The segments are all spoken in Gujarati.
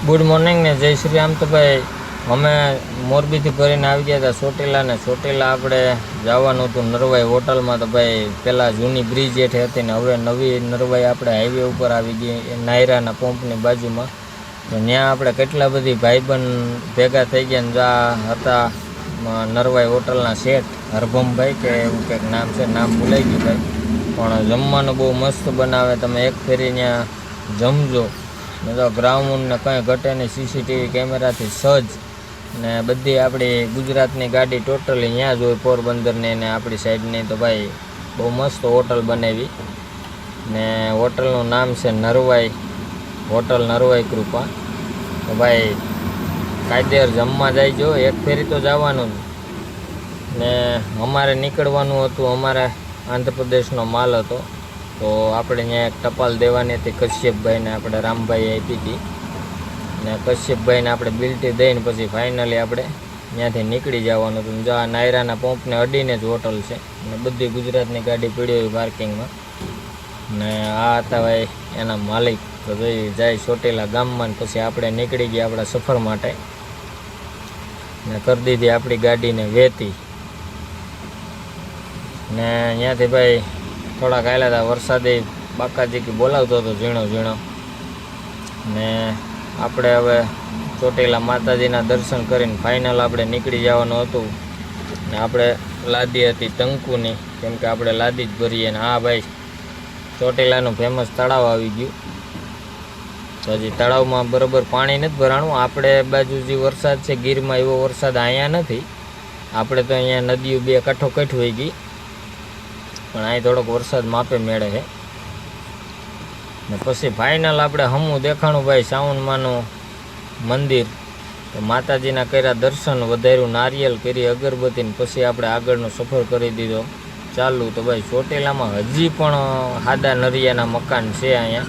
ગુડ મોર્નિંગ ને જય શ્રી રામ। તો ભાઈ અમે મોરબીથી ભરીને આવી ગયા હતા ચોટીલા ને ચોટીલા આપણે જવાનું હતું નરવાઈ હોટલમાં। તો ભાઈ પહેલાં જૂની બ્રિજ હેઠે હતી ને હવે નવી નરવાઈ આપણે હાઈવે ઉપર આવી ગઈ નાયરાના પંપની બાજુમાં। તો ત્યાં આપણે કેટલા બધી ભાઈબંધ ભેગા થઈ ગયા ને જ્યાં હતા નરવાઈ હોટલના શેઠ હરભમભાઈ કે એવું કંઈક નામ છે, નામ ભૂલાઈ ગયું ભાઈ, પણ જમવાનું બહુ મસ્ત બનાવે। તમે એક ફેરી ત્યાં જમજો ને તો ગ્રાઉન્ડ ને કંઈ ઘટે નહીં, સીસીટીવી કેમેરાથી સજ્જ ને બધી આપણી ગુજરાતની ગાડી ટોટલી ત્યાં જ હોય, પોરબંદરની ને આપણી સાઈડની। તો ભાઈ બહુ મસ્ત હોટલ બનાવી ને હોટલનું નામ છે નરવાઈ હોટલ નરવાઈ કૃપા। તો ભાઈ કાયદેસર જમવા જાયજો, એક ફેરી તો જવાનું જ ને અમારે નીકળવાનું હતું, અમારે આંધ્રપ્રદેશનો માલ હતો તો આપણે ત્યાં એક ટપાલ દેવાની હતી કશ્યપભાઈને, આપણે રામભાઈ આપી હતી ને કશ્યપભાઈને આપણે બિલ્ટી દઈને પછી ફાઇનલી આપણે ત્યાંથી નીકળી જવાનું હતું। જો આ નાયરાના પંપને અડીને જ હોટલ છે ને બધી ગુજરાતની ગાડી પડી હોય પાર્કિંગમાં ને આ હતા ભાઈ એના માલિક। તો જોઈ જાય ચોટીલા ગામમાં ને પછી આપણે નીકળી ગયા આપણા સફર માટે ને કરી દીધી આપણી ગાડીને વેતી ને ત્યાંથી ભાઈ થોડાક આવેલા હતા, વરસાદે બાકાજી બોલાવતો હતો ઝીણો ઝીણો ને આપણે હવે ચોટીલા માતાજીના દર્શન કરીને ફાઇનલ આપણે નીકળી જવાનું હતું ને આપણે લાદી હતી ટંકુની, કેમ કે આપણે લાદી જ ભરીએ ને આ ભાઈ ચોટીલાનું ફેમસ તળાવ આવી ગયું। તો હજી તળાવમાં બરાબર પાણી નથી ભરાણું, આપણે બાજુ જે વરસાદ છે ગીરમાં એવો વરસાદ અહીંયા નથી, આપણે તો અહીંયા નદીઓ બે કાંઠો કાંઠ વહી ગઈ, પણ અહીં થોડોક વરસાદ માપે મેળે છે ને પછી ફાઇનલ આપણે હમું દેખાણું ભાઈ સાવનમાનું મંદિર। તો માતાજીના કર્યા દર્શન, વધાર્યું નારિયેલ કરી અગરબત્તી ને પછી આપણે આગળનો સફર કરી દીધો ચાલુ। તો ભાઈ ચોટીલામાં હજી પણ સાદા નરિયાના મકાન છે અહીંયા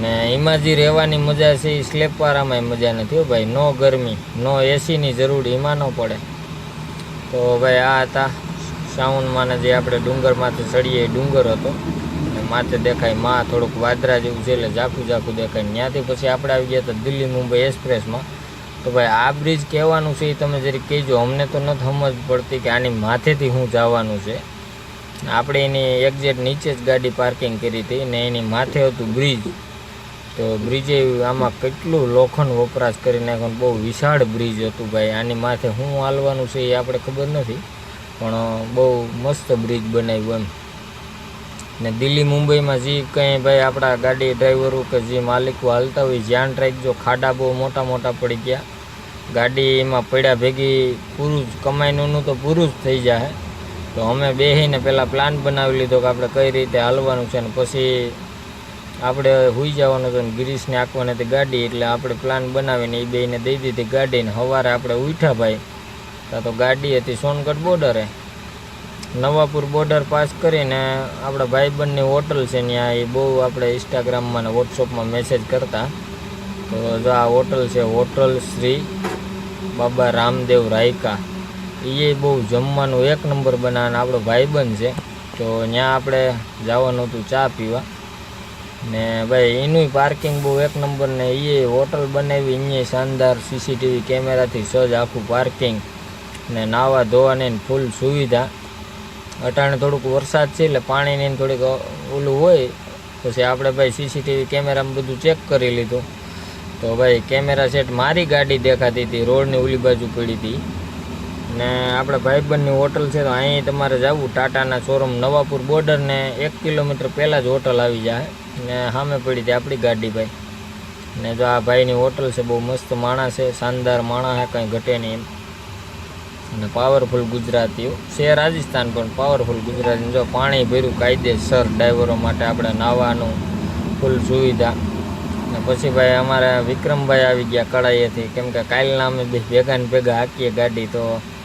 ને એમાં જે રહેવાની મજા છે એ સ્લેપવાળામાં મજા નથી ભાઈ, નો ગરમી નો એસીની જરૂર એમાં ન પડે। તો ભાઈ આ હતા સાવનમાં જે આપણે ડુંગરમાંથી ચડીએ એ ડુંગર હતો ને માથે દેખાય માં થોડુંક વાદરા જેવું છે એટલે ઝાખું ઝાખું દેખાય। ત્યાંથી પછી આપણે આવી ગયા હતા દિલ્હી મુંબઈ એક્સપ્રેસમાં। તો ભાઈ આ બ્રિજ કહેવાનું છે એ તમે જરી કહેજો, અમને તો નથી સમજ પડતી કે આની માથેથી શું જવાનું છે। આપણે એની એક્ઝેક્ટ નીચે જ ગાડી પાર્કિંગ કરી હતી ને એની માથે હતું બ્રિજ। તો બ્રિજે આમાં કેટલું લોખંડ વપરાશ કરી નાખ્યો, બહુ વિશાળ બ્રિજ હતું ભાઈ, આની માથે શું હાલવાનું છે એ આપણે ખબર નથી, પણ બહુ મસ્ત બ્રિજ બનાવ્યું એમ। ને દિલ્હી મુંબઈમાં જે કંઈ ભાઈ આપણા ગાડી ડ્રાઈવરો કે જે માલિકો હાલતા હોય ધ્યાન રાખજો, ખાડા બહુ મોટા મોટા પડી ગયા, ગાડી એમાં પડ્યા ભેગી પૂરું જ કમાઈનું તો પૂરું જ થઈ જાય। તો અમે બેસીને પહેલાં પ્લાન બનાવી લીધો કે આપણે કઈ રીતે હાલવાનું છે ને પછી આપણે હોઈ જવાનું હતું ને ગિરીશને આંકવાની હતી ગાડી, એટલે આપણે પ્લાન બનાવીને એ બેને દઈ દીધી ગાડીને સવારે આપણે ઉઠ્યા ભાઈ તો ગાડી હતી સોનગઢ બોર્ડરે, નવાપુર બોર્ડર પાસ કરીને આપણા ભાઈબંધની હોટલ છે ત્યાં એ બહુ આપણે ઇન્સ્ટાગ્રામમાં ને વોટ્સઅપમાં મેસેજ કરતા। તો જો આ હોટલ છે હોટલ શ્રી બાબા રામદેવ રાયકા, એ બહુ જમવાનું એક નંબર બનાવે, આપણો ભાઈબંધ છે તો ત્યાં આપણે જવાનું હતું ચા પીવા ને ભાઈ એનું પાર્કિંગ બહુ એક નંબર ને એ હોટલ બનાવી અહીંયા શાનદાર સીસીટીવી કેમેરાથી સજ આખું પાર્કિંગ ને નાવા ધોવાની ફૂલ સુવિધા। અટાણે થોડુંક વરસાદ છે એટલે પાણીની થોડીક ઓલું હોય, પછી આપણે ભાઈ સીસીટીવી કેમેરામાં બધું ચેક કરી લીધું તો ભાઈ કેમેરા સેટ મારી ગાડી દેખાતી હતી રોડની ઓલી બાજુ પડી હતી ને આપણા ભાઈબંધની હોટલ છે તો અહીં તમારે જવું ટાટાના શોરૂમ નવાપુર બોર્ડર ને 1 કિલોમીટર પહેલાં જ હોટલ આવી જાય ને સામે પડી હતી આપણી ગાડી ભાઈ। ને જો આ ભાઈની હોટલ છે બહુ મસ્ત માણસ છે, શાનદાર માણસ છે, કંઈ ઘટે નહીં એમ અને પાવરફુલ ગુજરાતીઓ છે, રાજસ્થાન પણ પાવરફુલ ગુજરાતી। જો પાણી ભર્યું કાયદેસર ડ્રાઈવરો માટે, આપણે નાવાનું ફૂલ સુવિધા ને પછી ભાઈ અમારા વિક્રમભાઈ આવી ગયા કડાઈએથી, કેમ કે કાલના અમે ભેગા ને ભેગા હાંકીએ ગાડી તો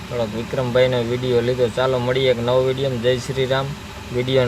થોડોક વિક્રમભાઈનો વિડીયો લીધો। ચાલો મળીએ એક નવો વિડીયો, જય શ્રી રામ। વિડીયો